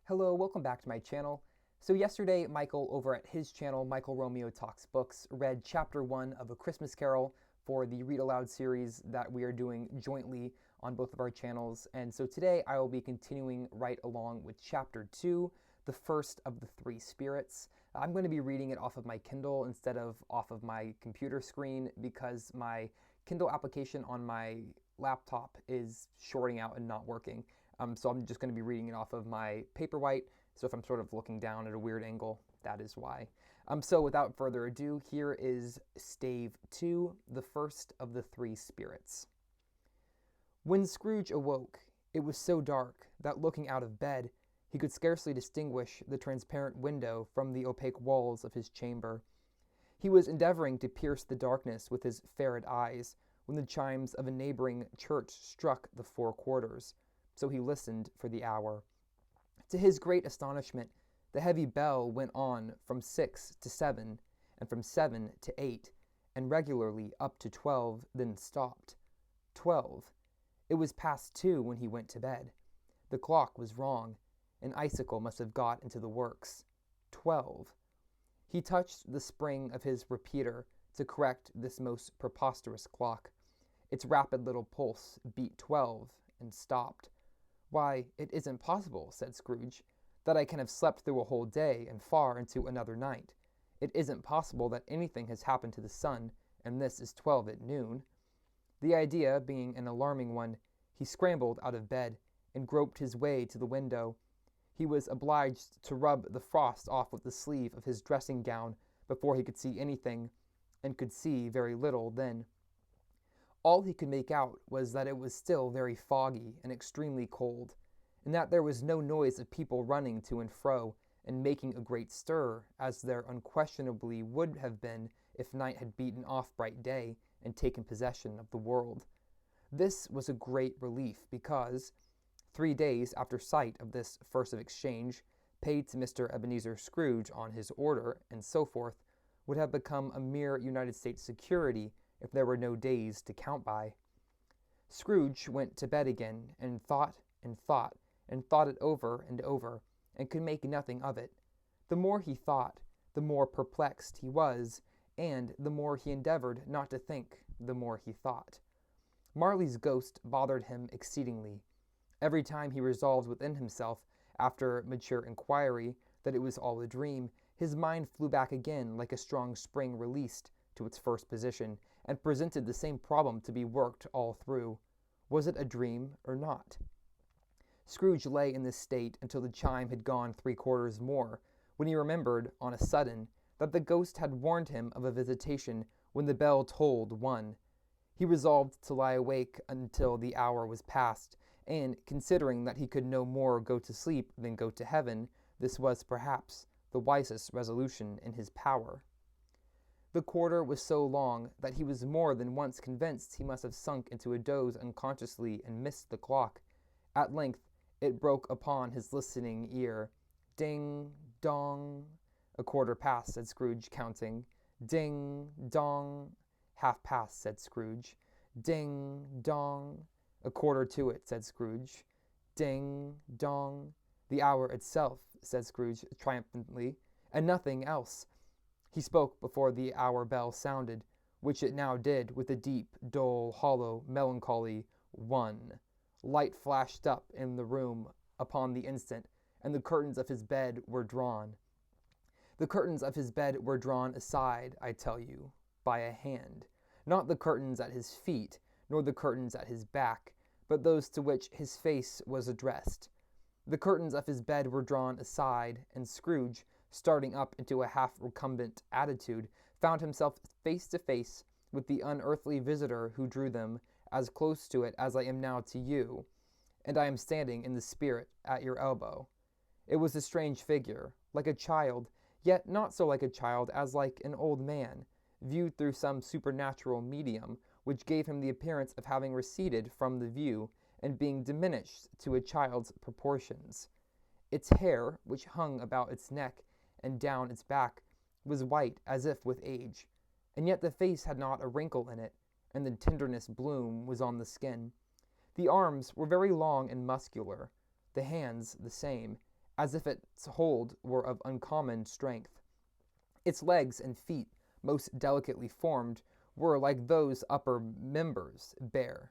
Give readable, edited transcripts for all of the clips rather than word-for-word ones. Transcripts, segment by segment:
Hello, welcome back to my channel. So yesterday, Michael over at his channel, Michael Romeo Talks Books, read chapter 1 of A Christmas Carol for the Read Aloud series that we are doing jointly on both of our channels. And so today I will be continuing right along with chapter 2, the first of the three spirits. I'm going to be reading it off of my Kindle instead of off of my computer screen because my Kindle application on my laptop is shorting out and not working. So I'm just going to be reading it off of my Paperwhite. So if I'm sort of looking down at a weird angle, that is why. So without further ado, here is Stave 2, the first of the three spirits. When Scrooge awoke, it was so dark that looking out of bed, he could scarcely distinguish the transparent window from the opaque walls of his chamber. He was endeavoring to pierce the darkness with his ferret eyes when the chimes of a neighboring church struck the 4 quarters. So he listened for the hour. To his great astonishment, the heavy bell went on from 6 to 7, and from 7 to 8, and regularly up to 12, then stopped. 12. It was past 2 when he went to bed. The clock was wrong. An icicle must have got into the works. 12. He touched the spring of his repeater to correct this most preposterous clock. Its rapid little pulse beat 12 and stopped. "Why, it isn't possible," said Scrooge, "that I can have slept through a whole day and far into another night. It isn't possible that anything has happened to the sun, and this is 12 at noon." The idea being an alarming one, he scrambled out of bed and groped his way to the window. He was obliged to rub the frost off with the sleeve of his dressing gown before he could see anything, and could see very little then. All he could make out was that it was still very foggy and extremely cold, and that there was no noise of people running to and fro and making a great stir, as there unquestionably would have been if night had beaten off bright day and taken possession of the world. This was a great relief because, 3 days after sight of this first of exchange, paid to Mr. Ebenezer Scrooge on his order, and so forth, would have become a mere United States security if there were no days to count by. Scrooge went to bed again, and thought and thought, and thought it over, and could make nothing of it. The more he thought, the more perplexed he was, and the more he endeavored not to think, the more he thought. Marley's ghost bothered him exceedingly. Every time he resolved within himself, after mature inquiry, that it was all a dream, his mind flew back again like a strong spring released to its first position, and presented the same problem to be worked all through. Was it a dream or not? Scrooge lay in this state until the chime had gone 3 quarters more, when he remembered, on a sudden, that the ghost had warned him of a visitation when the bell tolled 1. He resolved to lie awake until the hour was past, and, considering that he could no more go to sleep than go to heaven, this was, perhaps, the wisest resolution in his power. The quarter was so long that he was more than once convinced he must have sunk into a doze unconsciously and missed the clock. At length it broke upon his listening ear. Ding, dong. "A quarter past," said Scrooge, counting. "Ding, dong." "Half-past," said Scrooge. "Ding, dong." "A quarter to it," said Scrooge. "Ding, dong." "The hour itself," said Scrooge triumphantly, "and nothing else." He spoke before the hour bell sounded, which it now did with a deep, dull, hollow, melancholy 1. Light flashed up in the room upon the instant, and the curtains of his bed were drawn. The curtains of his bed were drawn aside, I tell you, by a hand. Not the curtains at his feet, nor the curtains at his back, but those to which his face was addressed. The curtains of his bed were drawn aside, and Scrooge, starting up into a half-recumbent attitude, found himself face to face with the unearthly visitor who drew them, as close to it as I am now to you, and I am standing in the spirit at your elbow. It was a strange figure, like a child, yet not so like a child as like an old man, viewed through some supernatural medium, which gave him the appearance of having receded from the view, and being diminished to a child's proportions. Its hair, which hung about its neck and down its back, was white as if with age, and yet the face had not a wrinkle in it, and the tenderness bloom was on the skin. The arms were very long and muscular, the hands the same, as if its hold were of uncommon strength. Its legs and feet, most delicately formed, were, like those upper members, bare.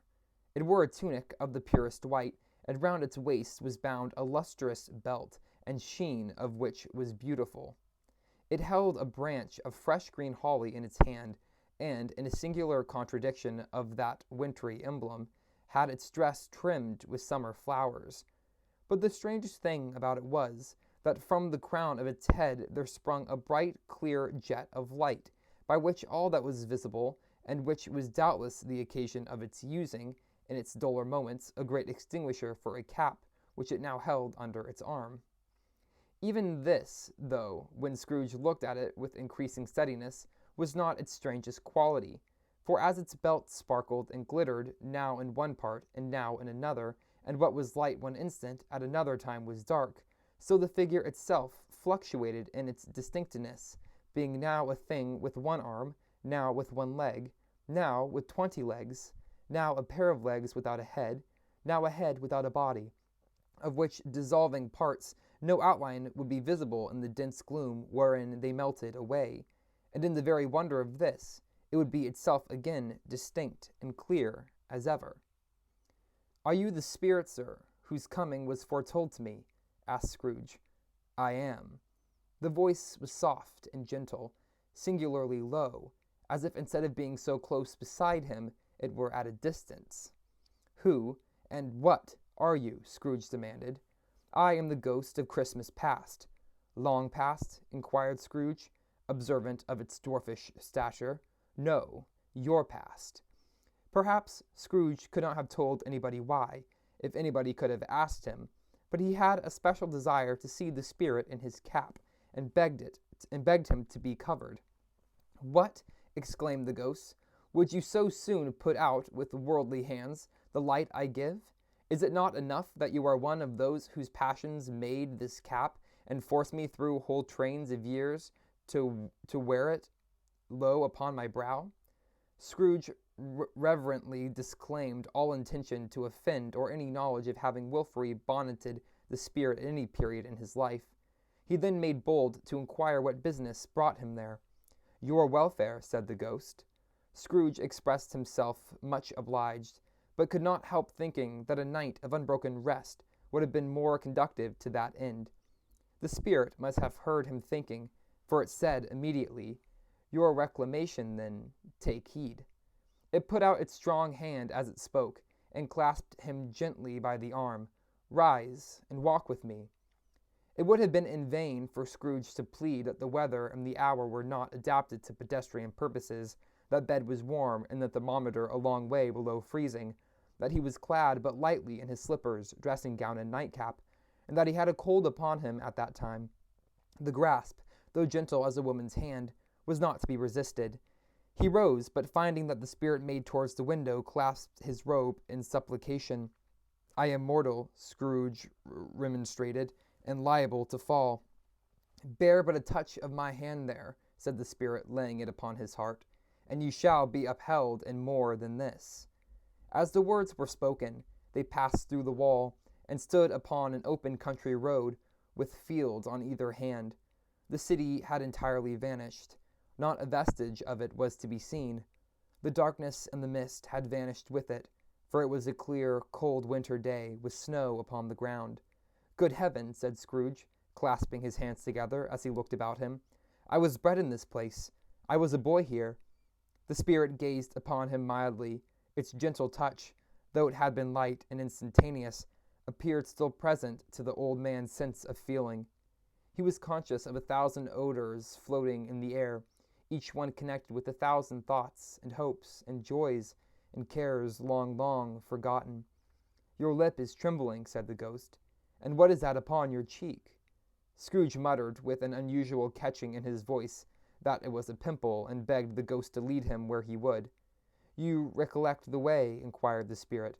It wore a tunic of the purest white, and round its waist was bound a lustrous belt, and sheen of which was beautiful. It held a branch of fresh green holly in its hand, and, in a singular contradiction of that wintry emblem, had its dress trimmed with summer flowers. But the strangest thing about it was, that from the crown of its head there sprung a bright, clear jet of light, by which all that was visible, and which was doubtless the occasion of its using, in its duller moments, a great extinguisher for a cap, which it now held under its arm. Even this, though, when Scrooge looked at it with increasing steadiness, was not its strangest quality, for as its belt sparkled and glittered, now in one part, and now in another, and what was light one instant, at another time was dark, so the figure itself fluctuated in its distinctness, being now a thing with one arm, now with one leg, now with 20 legs, now a pair of legs without a head, now a head without a body, of which dissolving parts no outline would be visible in the dense gloom wherein they melted away, and in the very wonder of this, it would be itself again distinct and clear as ever. "Are you the spirit, sir, whose coming was foretold to me?" asked Scrooge. "I am." The voice was soft and gentle, singularly low, as if instead of being so close beside him, it were at a distance. "Who and what are you?" Scrooge demanded. "I am the ghost of Christmas past." "Long past?" inquired Scrooge, observant of its dwarfish stature. "No, your past." Perhaps Scrooge could not have told anybody why, if anybody could have asked him, but he had a special desire to see the spirit in his cap, and begged him to be covered. "What!" exclaimed the ghost, "would you so soon put out with worldly hands the light I give? Is it not enough that you are one of those whose passions made this cap, and forced me through whole trains of years to wear it low upon my brow?" Scrooge reverently disclaimed all intention to offend or any knowledge of having wilfully bonneted the spirit at any period in his life. He then made bold to inquire what business brought him there. "Your welfare," said the ghost. Scrooge expressed himself much obliged, but could not help thinking that a night of unbroken rest would have been more conducive to that end. The spirit must have heard him thinking, for it said immediately, "Your reclamation, then, take heed." It put out its strong hand as it spoke, and clasped him gently by the arm. "Rise, and walk with me." It would have been in vain for Scrooge to plead that the weather and the hour were not adapted to pedestrian purposes, that bed was warm, and the thermometer a long way below freezing, that he was clad but lightly in his slippers, dressing gown, and nightcap, and that he had a cold upon him at that time. The grasp, though gentle as a woman's hand, was not to be resisted. He rose, but finding that the spirit made towards the window, clasped his robe in supplication. "I am mortal," Scrooge remonstrated, "and liable to fall." "Bear but a touch of my hand there," said the spirit, laying it upon his heart, "and you shall be upheld in more than this." As the words were spoken, they passed through the wall, and stood upon an open country road, with fields on either hand. The city had entirely vanished. Not a vestige of it was to be seen. The darkness and the mist had vanished with it, for it was a clear, cold winter day, with snow upon the ground. "Good heaven," said Scrooge, clasping his hands together as he looked about him. "I was bred in this place. I was a boy here." The spirit gazed upon him mildly. Its gentle touch, though it had been light and instantaneous, appeared still present to the old man's sense of feeling. He was conscious of 1,000 odors floating in the air, each one connected with 1,000 thoughts and hopes and joys and cares long, long forgotten. "Your lip is trembling," said the ghost. "And what is that upon your cheek?" Scrooge muttered with an unusual catching in his voice that it was a pimple, and begged the ghost to lead him where he would. "You recollect the way?" inquired the spirit.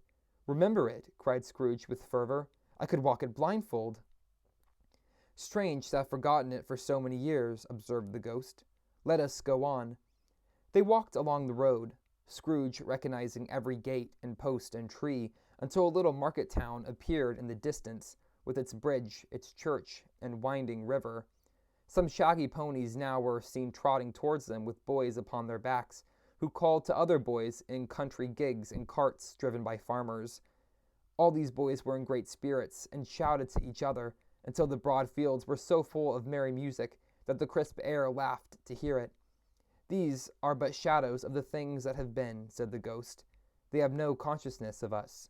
"Remember it!" cried Scrooge with fervor. "I could walk it blindfold." "Strange to have forgotten it for so many years," observed the ghost. "Let us go on." They walked along the road, Scrooge recognizing every gate and post and tree, until a little market town appeared in the distance, with its bridge, its church, and winding river. Some shaggy ponies now were seen trotting towards them with boys upon their backs, who called to other boys in country gigs and carts driven by farmers. All these boys were in great spirits and shouted to each other until the broad fields were so full of merry music that the crisp air laughed to hear it. "These are but shadows of the things that have been," said the ghost. "They have no consciousness of us."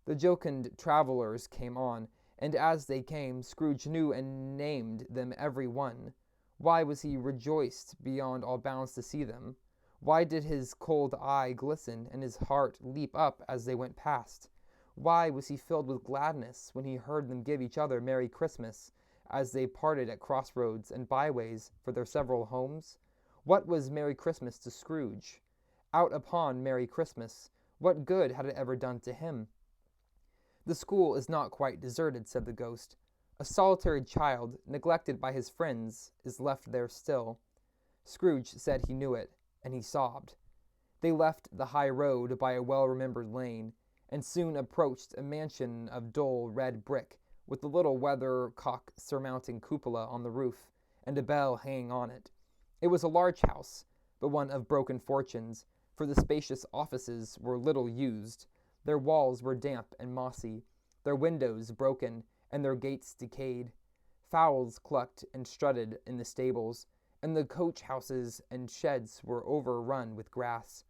The jocund travelers came on, and as they came, Scrooge knew and named them every one. Why was he rejoiced beyond all bounds to see them? Why did his cold eye glisten and his heart leap up as they went past? Why was he filled with gladness when he heard them give each other Merry Christmas as they parted at crossroads and byways for their several homes? What was Merry Christmas to Scrooge? Out upon Merry Christmas, what good had it ever done to him? "The school is not quite deserted," said the ghost. "A solitary child, neglected by his friends, is left there still." Scrooge said he knew it, and he sobbed. They left the high road by a well-remembered lane, and soon approached a mansion of dull red brick, with a little weathercock surmounting cupola on the roof, and a bell hanging on it. It was a large house, but one of broken fortunes, for the spacious offices were little used. Their walls were damp and mossy, their windows broken, and their gates decayed. Fowls clucked and strutted in the stables, and the coach-houses and sheds were overrun with grass.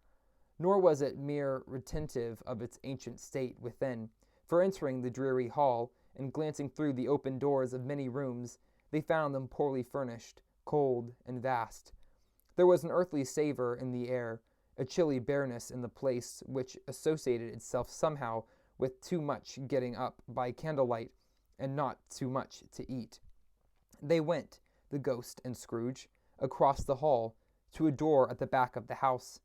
Nor was it mere retentive of its ancient state within, for entering the dreary hall, and glancing through the open doors of many rooms, they found them poorly furnished, cold, and vast. There was an earthly savour in the air, a chilly bareness in the place which associated itself somehow with too much getting up by candlelight, and not too much to eat. They went, the ghost and Scrooge, across the hall, to a door at the back of the house.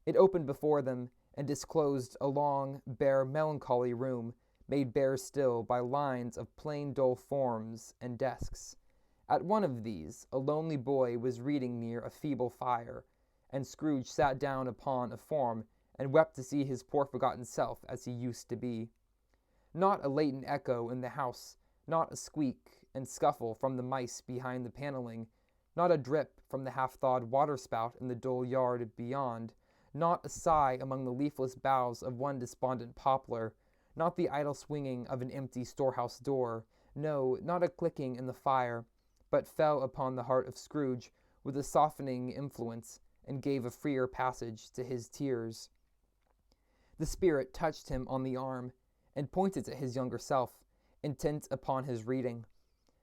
It opened before them, and disclosed a long, bare, melancholy room, made bare still by lines of plain dull forms and desks. At one of these, a lonely boy was reading near a feeble fire, and Scrooge sat down upon a form, and wept to see his poor forgotten self as he used to be. Not a latent echo in the house, not a squeak and scuffle from the mice behind the paneling, not a drip from the half-thawed water-spout in the dull yard beyond, not a sigh among the leafless boughs of one despondent poplar, not the idle swinging of an empty storehouse door, no, not a clicking in the fire, but fell upon the heart of Scrooge with a softening influence, and gave a freer passage to his tears. The spirit touched him on the arm, and pointed to his younger self, intent upon his reading.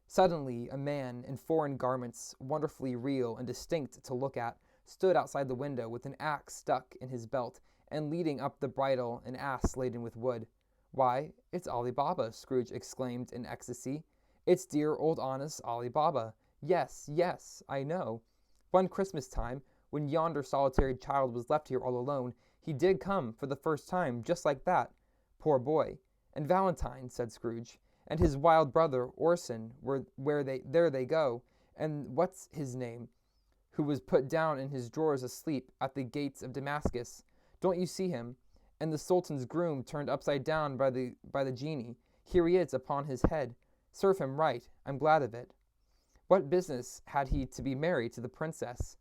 Suddenly, a man in foreign garments, wonderfully real and distinct to look at, stood outside the window with an axe stuck in his belt, and leading up the bridle an ass laden with wood. "Why, it's Ali Baba!" Scrooge exclaimed in ecstasy. "It's dear old honest Ali Baba! Yes, yes, I know. One Christmas time, when yonder solitary child was left here all alone, he did come for the first time, just like that. Poor boy! And Valentine," said Scrooge, "and his wild brother, Orson, there they go, and what's his name, who was put down in his drawers asleep at the gates of Damascus. Don't you see him? And the Sultan's groom turned upside down by the genie. Here he is upon his head. Serve him right, I'm glad of it. What business had he to be married to the princess?"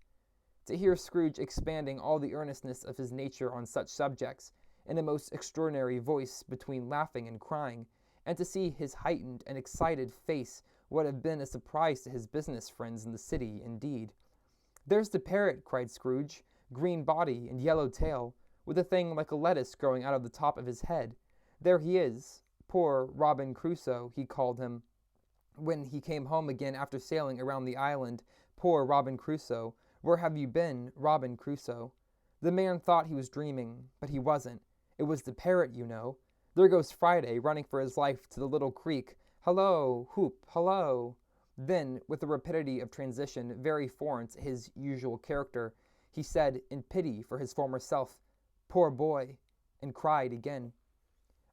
To hear Scrooge expanding all the earnestness of his nature on such subjects, in a most extraordinary voice between laughing and crying, and to see his heightened and excited face would have been a surprise to his business friends in the city, indeed. "There's the parrot," cried Scrooge, "green body and yellow tail, with a thing like a lettuce growing out of the top of his head. There he is. Poor Robin Crusoe, he called him, when he came home again after sailing around the island. Poor Robin Crusoe. Where have you been, Robin Crusoe?" The man thought he was dreaming, but he wasn't. It was the parrot, you know. There goes Friday, running for his life to the little creek. Hullo, whoop, hullo. Then, with a rapidity of transition very foreign to his usual character, he said, in pity for his former self, "Poor boy," and cried again.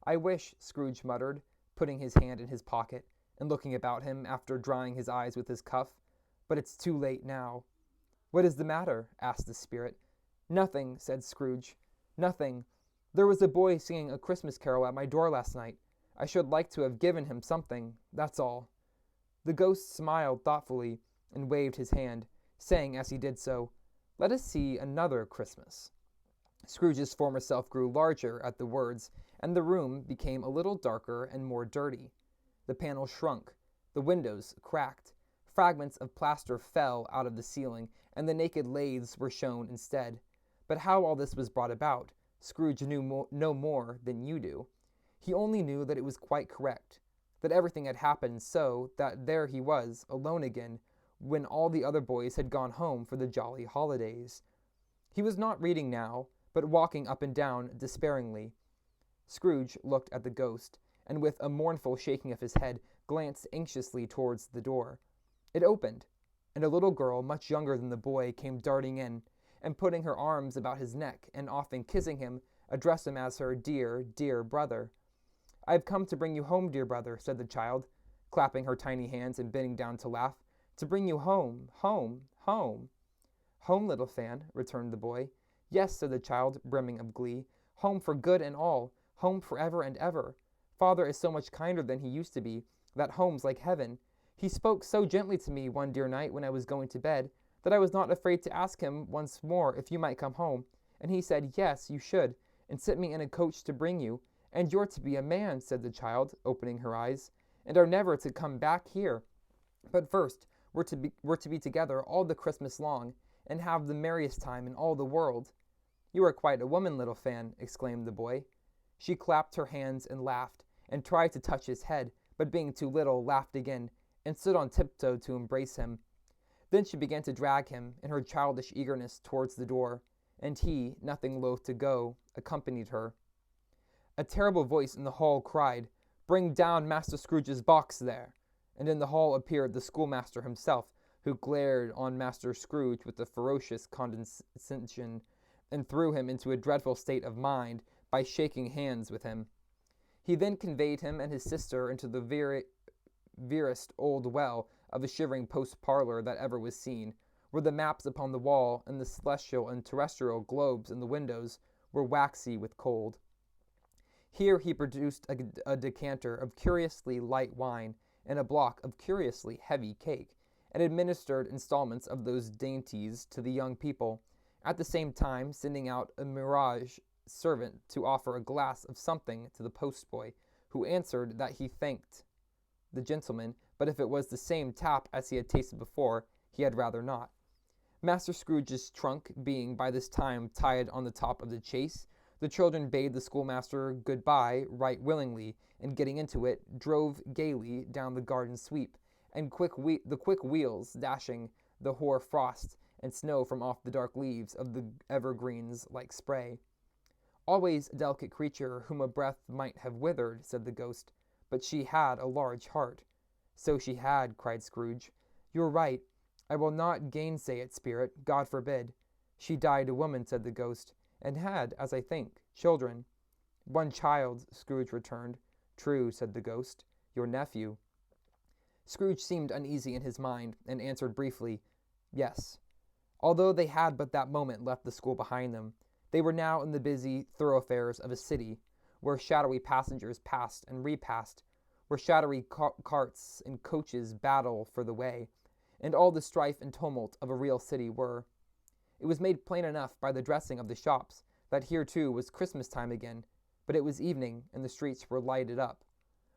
"I wish," Scrooge muttered, putting his hand in his pocket, and looking about him after drying his eyes with his cuff, "but it's too late now." "What is the matter?" asked the spirit. "Nothing," said Scrooge. "Nothing. There was a boy singing a Christmas carol at my door last night. I should like to have given him something, that's all." The ghost smiled thoughtfully and waved his hand, saying as he did so, "Let us see another Christmas." Scrooge's former self grew larger at the words, and the room became a little darker and more dirty. The panels shrunk, the windows cracked, fragments of plaster fell out of the ceiling, and the naked lathes were shown instead. But how all this was brought about, Scrooge knew no more than you do. He only knew that it was quite correct, that everything had happened so that there he was, alone again, when all the other boys had gone home for the jolly holidays. He was not reading now, but walking up and down despairingly. Scrooge looked at the ghost, and with a mournful shaking of his head, glanced anxiously towards the door. It opened, and a little girl much younger than the boy came darting in, and putting her arms about his neck, and often kissing him, addressed him as her dear, dear brother. "I have come to bring you home, dear brother," said the child, clapping her tiny hands and bending down to laugh. "To bring you home, home, home." "Home, little Fan," returned the boy. "Yes," said the child, brimming of glee. "Home for good and all, home forever and ever. Father is so much kinder than he used to be, that home's like heaven. He spoke so gently to me one dear night when I was going to bed, that I was not afraid to ask him once more if you might come home, and he said, yes, you should, and sent me in a coach to bring you. And you're to be a man," said the child, opening her eyes, "and are never to come back here. But first, we're to be together all the Christmas long, and have the merriest time in all the world." "You are quite a woman, little Fan," exclaimed the boy. She clapped her hands and laughed, and tried to touch his head, but being too little, laughed again, and stood on tiptoe to embrace him. Then she began to drag him, in her childish eagerness, towards the door, and he, nothing loath to go, accompanied her. A terrible voice in the hall cried, "Bring down Master Scrooge's box there!" And in the hall appeared the schoolmaster himself, who glared on Master Scrooge with a ferocious condescension, and threw him into a dreadful state of mind by shaking hands with him. He then conveyed him and his sister into the verest old well of a shivering post-parlor that ever was seen, where the maps upon the wall and the celestial and terrestrial globes in the windows were waxy with cold. Here he produced a decanter of curiously light wine and a block of curiously heavy cake, and administered installments of those dainties to the young people, at the same time sending out a mirage servant to offer a glass of something to the postboy, who answered that he thanked the gentleman, but if it was the same tap as he had tasted before, he had rather not. Master Scrooge's trunk being by this time tied on the top of the chaise, the children bade the schoolmaster good-bye right willingly, and getting into it, drove gaily down the garden sweep, and the quick wheels dashing the hoar frost and snow from off the dark leaves of the evergreens like spray. "Always a delicate creature whom a breath might have withered," said the ghost, "but she had a large heart." "So she had," cried Scrooge. "You're right. I will not gainsay it, spirit, God forbid." "She died a woman," said the ghost, "and had, as I think, children." "One child," Scrooge returned. "True," said the ghost, "your nephew." Scrooge seemed uneasy in his mind, and answered briefly, "Yes." Although they had but that moment left the school behind them, they were now in the busy thoroughfares of a city, where shadowy passengers passed and repassed, where shadowy carts and coaches battle for the way, and all the strife and tumult of a real city were. It was made plain enough by the dressing of the shops that here too was Christmas time again, but it was evening, and the streets were lighted up.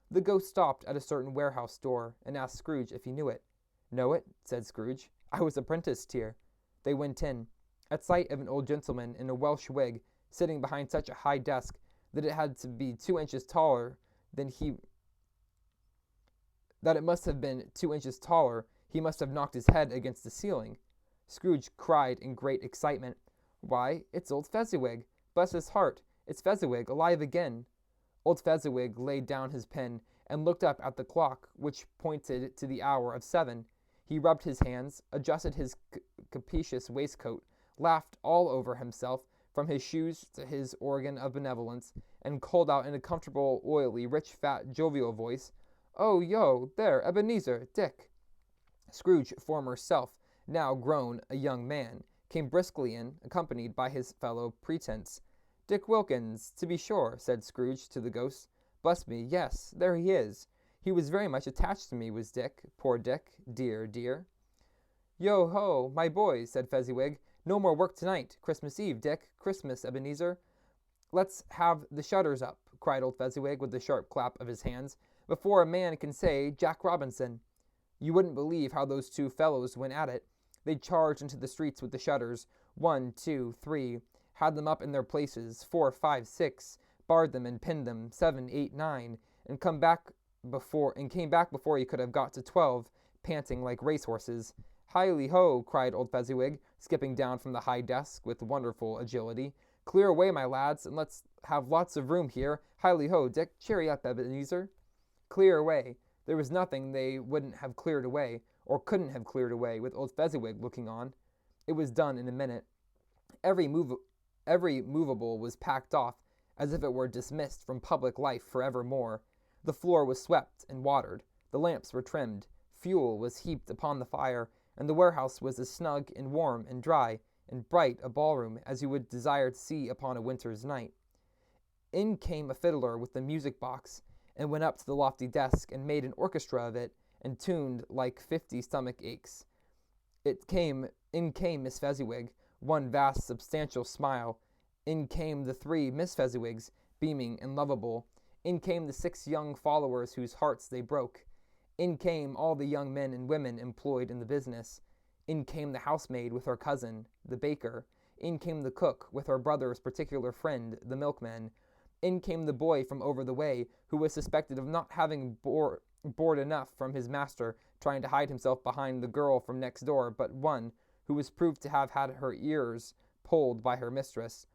The ghost stopped at a certain warehouse door, and asked Scrooge if he knew it. "Know it?" said Scrooge. "I was apprenticed here." They went in, at sight of an old gentleman in a Welsh wig, sitting behind such a high desk that it had to be 2 inches taller than he that it must have been 2 inches taller, he must have knocked his head against the ceiling. Scrooge cried in great excitement, "Why, it's old Fezziwig! Bless his heart, it's Fezziwig alive again!" Old Fezziwig laid down his pen and looked up at the clock, which pointed to the hour of 7. He rubbed his hands, adjusted his capacious waistcoat, laughed all over himself, from his shoes to his organ of benevolence, and called out in a comfortable, oily, rich, fat, jovial voice, "Oh, yo, there, Ebenezer, Dick!" Scrooge, former self, now grown a young man, came briskly in, accompanied by his fellow Pretence. "Dick Wilkins, to be sure," said Scrooge to the ghost, Bless me, yes, there he is. He was very much attached to me, was Dick. Poor Dick. Dear, dear. Yo-ho, my boys, said Fezziwig. No more work tonight. Christmas Eve, Dick. Christmas, Ebenezer. Let's have the shutters up, cried old Fezziwig with a sharp clap of his hands, before a man can say Jack Robinson. You wouldn't believe how those two fellows went at it. They charged into the streets with the shutters. 1, 2, 3, had them up in their places. 4, 5, 6, barred them and pinned them. 7, 8, 9, and came back before he could have got to 12, panting like racehorses. Hi-li-ho, cried old Fezziwig, skipping down from the high desk with wonderful agility. Clear away, my lads, and let's have lots of room here. Hi-li-ho, Dick, cheery up, Ebenezer. Clear away. There was nothing they wouldn't have cleared away, or couldn't have cleared away, with old Fezziwig looking on. It was done in a minute. Every movable was packed off, as if it were dismissed from public life forevermore. The floor was swept and watered. The lamps were trimmed. Fuel was heaped upon the fire, and the warehouse was as snug and warm and dry and bright a ballroom as you would desire to see upon a winter's night. In came a fiddler with the music box, and went up to the lofty desk and made an orchestra of it, and tuned like 50 stomach aches. In came Miss Fezziwig, one vast substantial smile. In came the 3 Miss Fezziwigs, beaming and lovable. In came the 6 young followers whose hearts they broke. In came all the young men and women employed in the business. In came the housemaid with her cousin, the baker. In came the cook with her brother's particular friend, the milkman. In came the boy from over the way, who was suspected of not having bored enough from his master, trying to hide himself behind the girl from next door, but one who was proved to have had her ears pulled by her mistress.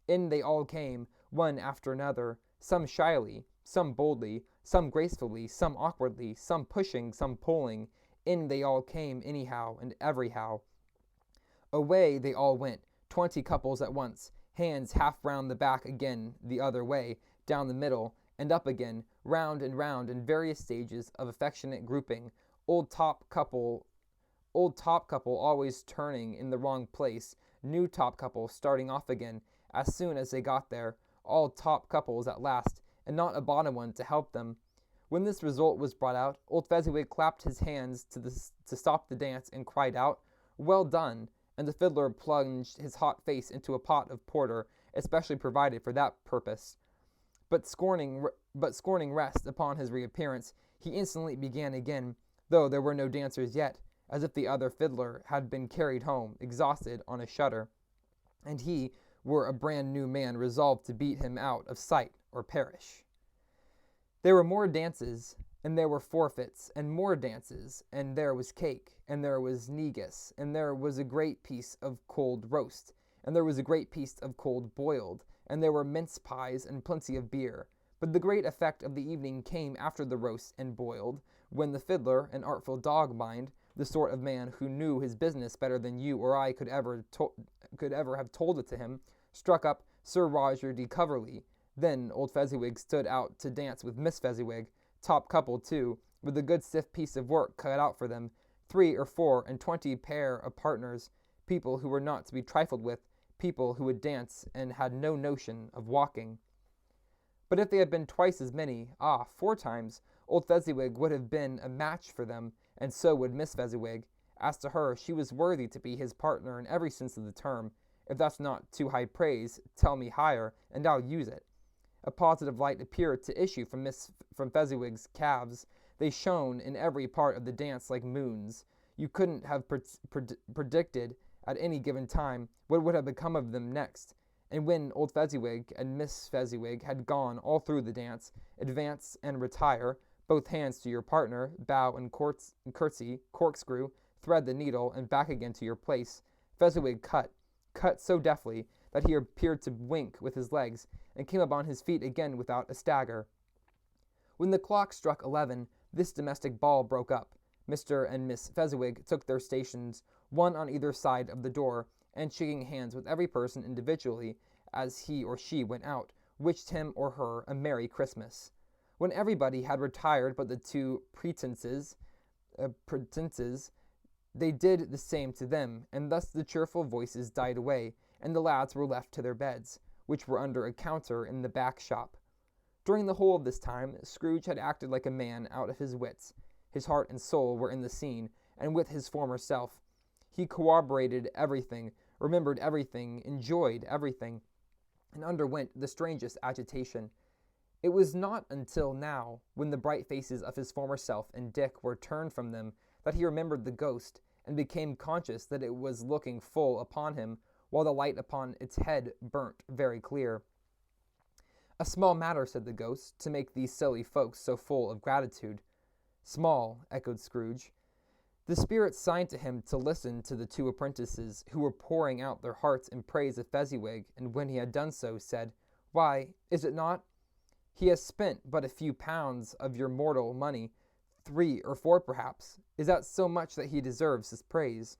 In they all came, one after another, some shyly, some boldly, some gracefully, some awkwardly, some pushing, some pulling. In they all came anyhow and everyhow. Away they all went, 20 couples at once, hands half round the back again the other way, down the middle, and up again, round and round in various stages of affectionate grouping, old top couple always turning in the wrong place, new top couple starting off again as soon as they got there, all top couples at last, and not a bottom one to help them. When this result was brought out, old Fezziwig clapped his hands to stop the dance and cried out, "Well done!" and the fiddler plunged his hot face into a pot of porter, especially provided for that purpose. But scorning rest upon his reappearance, he instantly began again, though there were no dancers yet, as if the other fiddler had been carried home, exhausted, on a shutter, and he were a brand new man resolved to beat him out of sight or perish. There were more dances, and there were forfeits, and more dances, and there was cake, and there was negus, and there was a great piece of cold roast, and there was a great piece of cold boiled, and there were mince pies and plenty of beer. But the great effect of the evening came after the roast and boiled, when the fiddler, an artful dog mind, the sort of man who knew his business better than you or I could ever have told it to him, struck up Sir Roger de Coverley. Then old Fezziwig stood out to dance with Miss Fezziwig, top couple too, with a good stiff piece of work cut out for them, 3 or 4 and 20 pair of partners, people who were not to be trifled with, people who would dance and had no notion of walking. But if they had been twice as many, 4 times, old Fezziwig would have been a match for them, and so would Miss Fezziwig. As to her, she was worthy to be his partner in every sense of the term. If that's not too high praise, tell me higher, and I'll use it. A positive light appeared to issue from Fezziwig's calves. They shone in every part of the dance like moons. You couldn't have predicted at any given time what would have become of them next. And when old Fezziwig and Miss Fezziwig had gone all through the dance, advance and retire, both hands to your partner, bow and curtsy, corkscrew, thread the needle, and back again to your place, Fezziwig cut so deftly that he appeared to wink with his legs, and came upon his feet again without a stagger. When the clock struck 11, this domestic ball broke up. Mr. and Miss Fezziwig took their stations, one on either side of the door, and shaking hands with every person individually as he or she went out, wished him or her a Merry Christmas. When everybody had retired but the 2 pretenses, they did the same to them, and thus the cheerful voices died away, and the lads were left to their beds, which were under a counter in the back shop. During the whole of this time, Scrooge had acted like a man out of his wits. His heart and soul were in the scene, and with his former self. He corroborated everything, remembered everything, enjoyed everything, and underwent the strangest agitation. It was not until now, when the bright faces of his former self and Dick were turned from them, that he remembered the ghost, and became conscious that it was looking full upon him, while the light upon its head burnt very clear. "A small matter," said the ghost, "to make these silly folks so full of gratitude." "Small," echoed Scrooge. The spirit signed to him to listen to the two apprentices, who were pouring out their hearts in praise of Fezziwig, and when he had done so, said, "Why, is it not? He has spent but a few pounds of your mortal money, 3 or 4 perhaps. Is that so much that he deserves his praise?"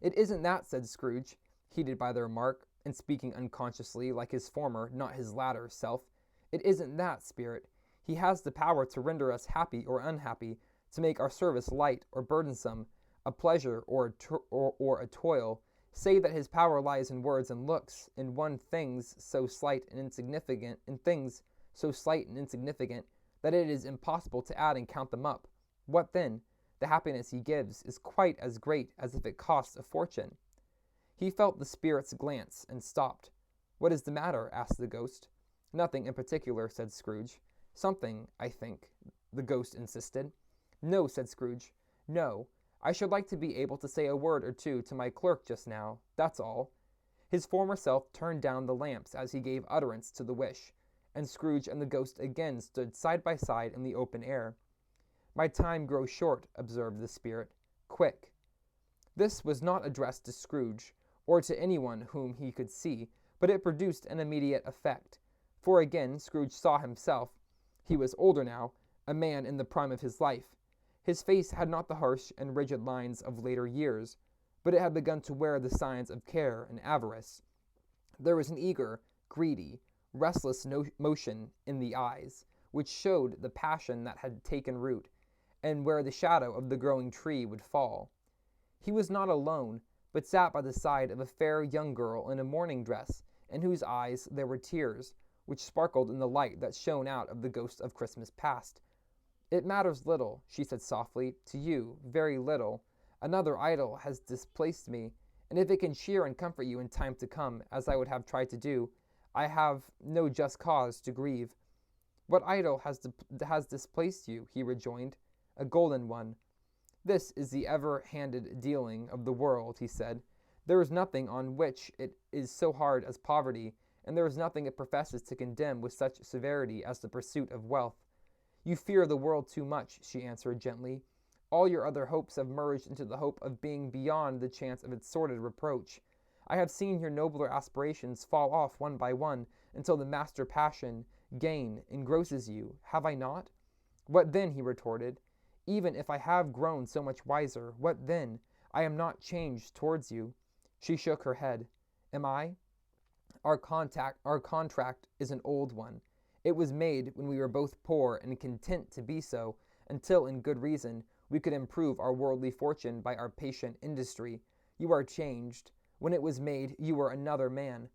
"It isn't that," said Scrooge, heated by the remark, and speaking unconsciously like his former, not his latter, self. "It isn't that, spirit. He has the power to render us happy or unhappy, to make our service light or burdensome, a pleasure or a toil. Say that his power lies in words and looks, in things so slight and insignificant, that it is impossible to add and count them up. What then? The happiness he gives is quite as great as if it costs a fortune." He felt the spirit's glance, and stopped. "What is the matter?" asked the ghost. "Nothing in particular," said Scrooge. "Something, I think," the ghost insisted. "No," said Scrooge. "No. I should like to be able to say a word or two to my clerk just now, that's all." His former self turned down the lamps as he gave utterance to the wish, and Scrooge and the ghost again stood side by side in the open air. "My time grows short," observed the spirit. "Quick." This was not addressed to Scrooge, or to anyone whom he could see, but it produced an immediate effect, for again Scrooge saw himself. He was older now, a man in the prime of his life. His face had not the harsh and rigid lines of later years, but it had begun to wear the signs of care and avarice. There was an eager, greedy, restless motion in the eyes, which showed the passion that had taken root, and where the shadow of the growing tree would fall. He was not alone, but sat by the side of a fair young girl in a mourning dress, in whose eyes there were tears, which sparkled in the light that shone out of the ghost of Christmas past. "It matters little," she said softly, "to you, very little. Another idol has displaced me, and if it can cheer and comfort you in time to come, as I would have tried to do, I have no just cause to grieve." "What idol has displaced you?" he rejoined. "A golden one." "This is the ever-handed dealing of the world," he said. "There is nothing on which it is so hard as poverty, and there is nothing it professes to condemn with such severity as the pursuit of wealth." "You fear the world too much," she answered gently. "All your other hopes have merged into the hope of being beyond the chance of its sordid reproach. I have seen your nobler aspirations fall off one by one, until the master passion, gain, engrosses you, have I not?" "What then?" he retorted. "Even if I have grown so much wiser, what then? I am not changed towards you." She shook her head. "Am I? Our contract is an old one. It was made when we were both poor and content to be so, until, in good reason, we could improve our worldly fortune by our patient industry. You are changed. When it was made, you were another man."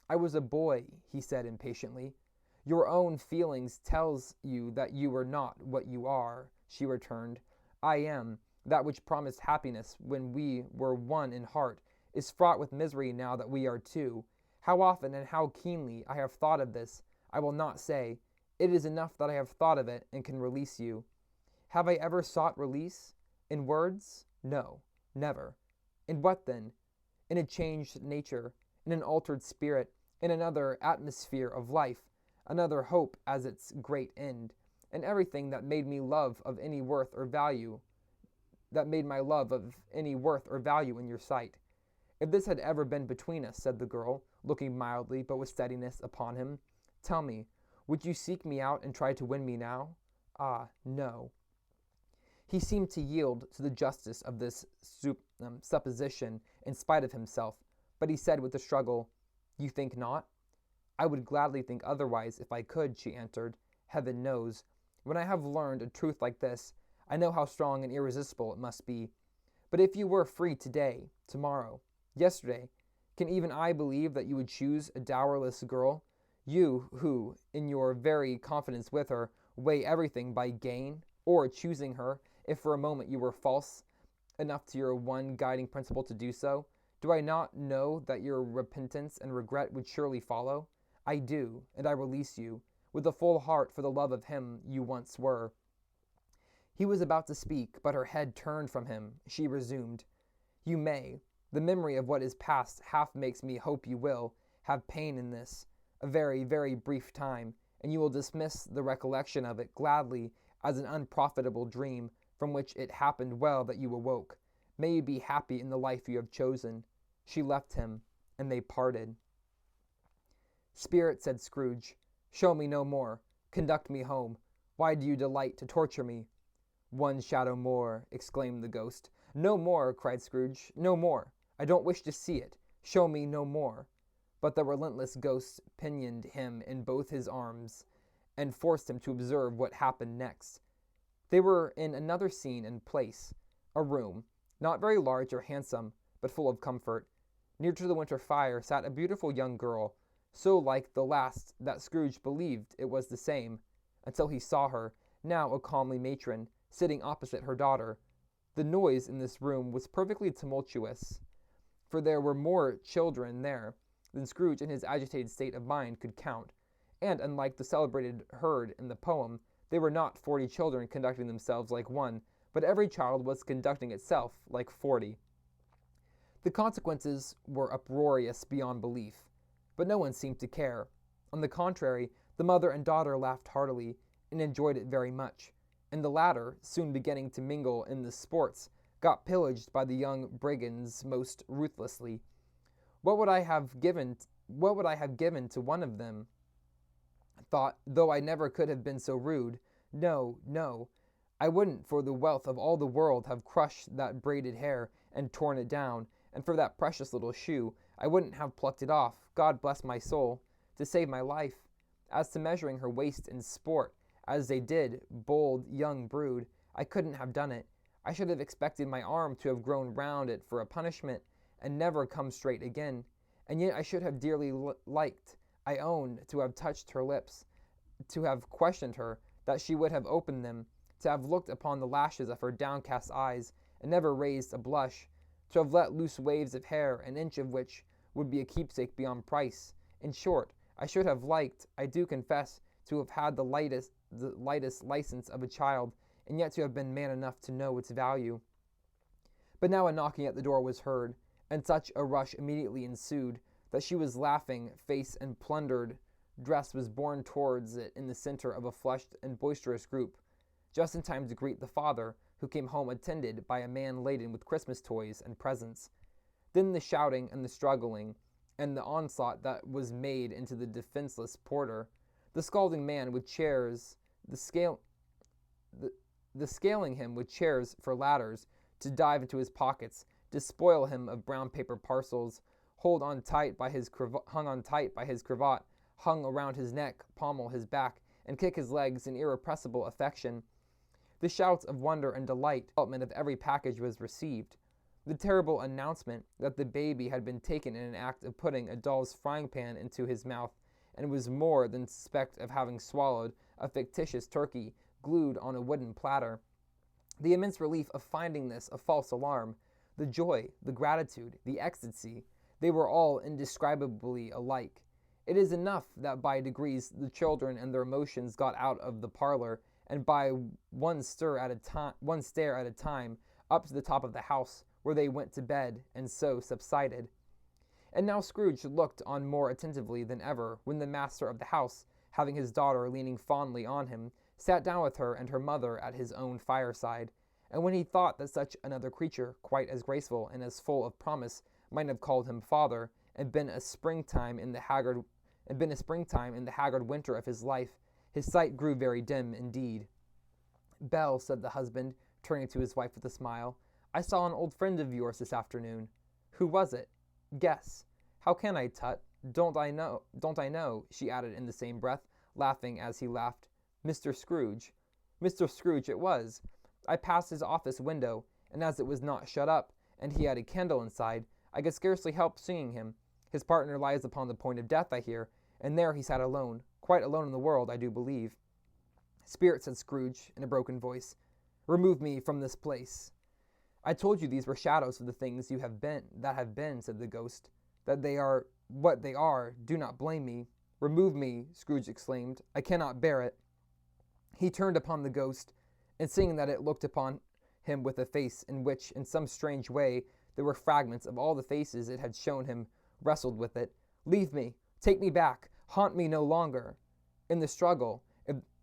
"I was a boy," he said impatiently. "Your own feelings tells you that you were not what you are," she returned. "I am. That which promised happiness when we were one in heart is fraught with misery now that we are two. How often and how keenly I have thought of this, I will not say. It is enough that I have thought of it and can release you." "Have I ever sought release? In words? No, never." "In what then?" "In a changed nature, in an altered spirit, in another atmosphere of life, another hope as its great end, and everything that made me love of any worth or value, in your sight." "If this had ever been between us," said the girl, looking mildly but with steadiness upon him, "tell me, would you seek me out and try to win me now?" "Ah, no." He seemed to yield to the justice of this supposition in spite of himself, but he said with a struggle, "You think not?" "I would gladly think otherwise if I could," she answered. "Heaven knows. When I have learned a truth like this, I know how strong and irresistible it must be. But if you were free today, tomorrow, yesterday, can even I believe that you would choose a dowerless girl? You who, in your very confidence with her, weigh everything by gain, or choosing her, if for a moment you were false enough to your one guiding principle to do so, do I not know that your repentance and regret would surely follow? I do, and I release you, with a full heart for the love of him you once were. He was about to speak, but her head turned from him. She resumed, You may. The memory of what is past half makes me hope you will have pain in this, a very, very brief time, and you will dismiss the recollection of it gladly as an unprofitable dream from which it happened well that you awoke. May you be happy in the life you have chosen. She left him, and they parted. Spirit, said Scrooge, show me no more. Conduct me home. Why do you delight to torture me? One shadow more, exclaimed the ghost. No more, cried Scrooge, no more. I don't wish to see it. Show me no more. But the relentless ghost pinioned him in both his arms and forced him to observe what happened next. They were in another scene and place, a room, not very large or handsome, but full of comfort. Near to the winter fire sat a beautiful young girl, so like the last that Scrooge believed it was the same, until he saw her, now a comely matron, sitting opposite her daughter. The noise in this room was perfectly tumultuous, for there were more children there than Scrooge in his agitated state of mind could count, and unlike the celebrated herd in the poem, they were not 40 children conducting themselves like one, but every child was conducting itself like 40. The consequences were uproarious beyond belief, but no one seemed to care. On the contrary, the mother and daughter laughed heartily, and enjoyed it very much, and the latter, soon beginning to mingle in the sports, got pillaged by the young brigands most ruthlessly. What would I have given to one of them? Thought, though I never could have been so rude. No, no, I wouldn't for the wealth of all the world have crushed that braided hair and torn it down, and for that precious little shoe, I wouldn't have plucked it off, God bless my soul, to save my life. As to measuring her waist in sport, as they did, bold young brood, I couldn't have done it. I should have expected my arm to have grown round it for a punishment, and never come straight again. And yet I should have dearly liked, I own, to have touched her lips, to have questioned her, that she would have opened them, to have looked upon the lashes of her downcast eyes, and never raised a blush, to have let loose waves of hair, an inch of which would be a keepsake beyond price. In short, I should have liked, I do confess, to have had the lightest license of a child, and yet to have been man enough to know its value. But now a knocking at the door was heard, and such a rush immediately ensued, that she was laughing, face and plundered dress was borne towards it in the center of a flushed and boisterous group, just in time to greet the father, who came home attended by a man laden with Christmas toys and presents. Then the shouting and the struggling, and the onslaught that was made into the defenseless porter, the scalding man with chairs, the scaling him with chairs for ladders, to dive into his pockets, to spoil him of brown paper parcels, hung on tight by his cravat, hung around his neck, pommel his back, and kick his legs in irrepressible affection. The shouts of wonder and delight, development of every package was received. The terrible announcement that the baby had been taken in an act of putting a doll's frying pan into his mouth, and was more than suspect of having swallowed a fictitious turkey glued on a wooden platter. The immense relief of finding this a false alarm, the joy, the gratitude, the ecstasy, they were all indescribably alike. It is enough that by degrees the children and their emotions got out of the parlor, and by one stair at a time, up to the top of the house, where they went to bed, and so subsided. And now Scrooge looked on more attentively than ever, when the master of the house, having his daughter leaning fondly on him, sat down with her and her mother at his own fireside, and when he thought that such another creature, quite as graceful and as full of promise, might have called him father, and been a springtime in the haggard winter of his life, his sight grew very dim indeed. Belle, said the husband, turning to his wife with a smile, I saw an old friend of yours this afternoon. Who was it? Guess. How can I, Tut? Don't I know, she added in the same breath, laughing as he laughed. Mr. Scrooge. Mr. Scrooge it was. I passed his office window, and as it was not shut up, and he had a candle inside, I could scarcely help seeing him. His partner lies upon the point of death, I hear, and there he sat alone, quite alone in the world, I do believe. "Spirit," said Scrooge, in a broken voice, "remove me from this place." "I told you these were shadows of the things that have been," said the ghost. "That they are what they are, do not blame me." "Remove me," Scrooge exclaimed. "I cannot bear it." He turned upon the ghost, and seeing that it looked upon him with a face in which, in some strange way, there were fragments of all the faces it had shown him, wrestled with it. "Leave me! Take me back! Haunt me no longer!" In the struggle,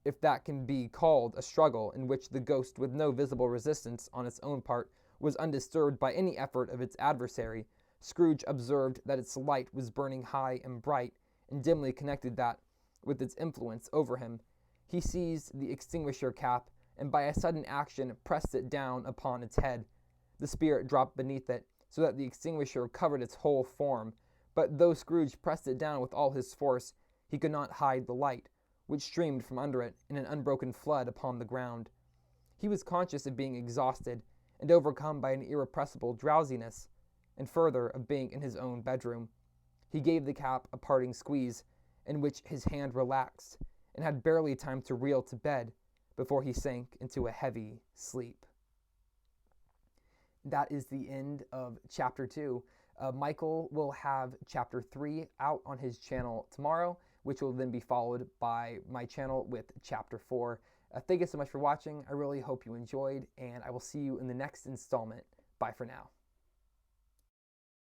if that can be called a struggle, in which the ghost, with no visible resistance on its own part, was undisturbed by any effort of its adversary, Scrooge observed that its light was burning high and bright, and dimly connected that with its influence over him. He seized the extinguisher cap, and by a sudden action pressed it down upon its head. The spirit dropped beneath it, so that the extinguisher covered its whole form, but though Scrooge pressed it down with all his force, he could not hide the light, which streamed from under it in an unbroken flood upon the ground. He was conscious of being exhausted, and overcome by an irrepressible drowsiness, and further, of being in his own bedroom. He gave the cap a parting squeeze, in which his hand relaxed, and had barely time to reel to bed before he sank into a heavy sleep. That is the end of Chapter 2. Michael will have Chapter 3 out on his channel tomorrow, which will then be followed by my channel with Chapter 4. Thank you so much for watching. I really hope you enjoyed, and I will see you in the next installment. Bye for now.